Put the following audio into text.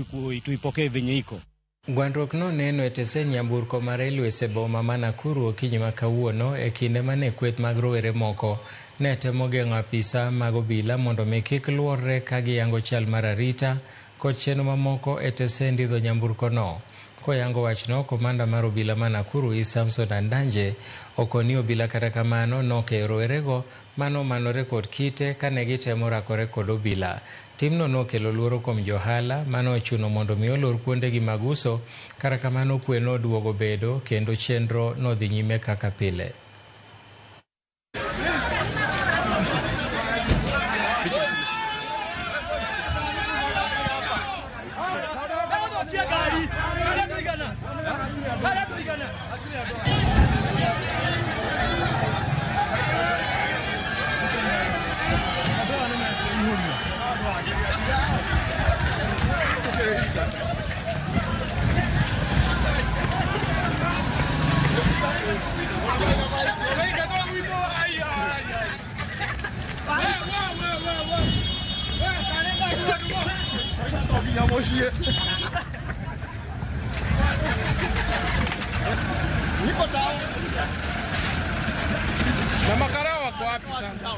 tuipokee venye iko. Gwandruok no neno e tesen nyamburko mar Railways e boma ma Nakuru okinyi ma kawuono e kinde mane kweth mag rowere moko ne temo geng'o apisa mag obila mondo mi kik luorre ka giyango chal mar arita kod chenro mamoko e tesend idho nyamburko no. Koyango wachno, komanda mar obila ma Nakuru Samson Andanje okoni obila kata kamano nokeyo rowerego mano manore kod kite kane gitemo rakore kod obila. Timno nokelo luoro kuom johala mano ochuno mondo mi olor kuondegi mag uso, kata kamano kwe noduogo bedo kendo chenro nodhi nyime kaka pile. Na makarawa kwa wapi sana?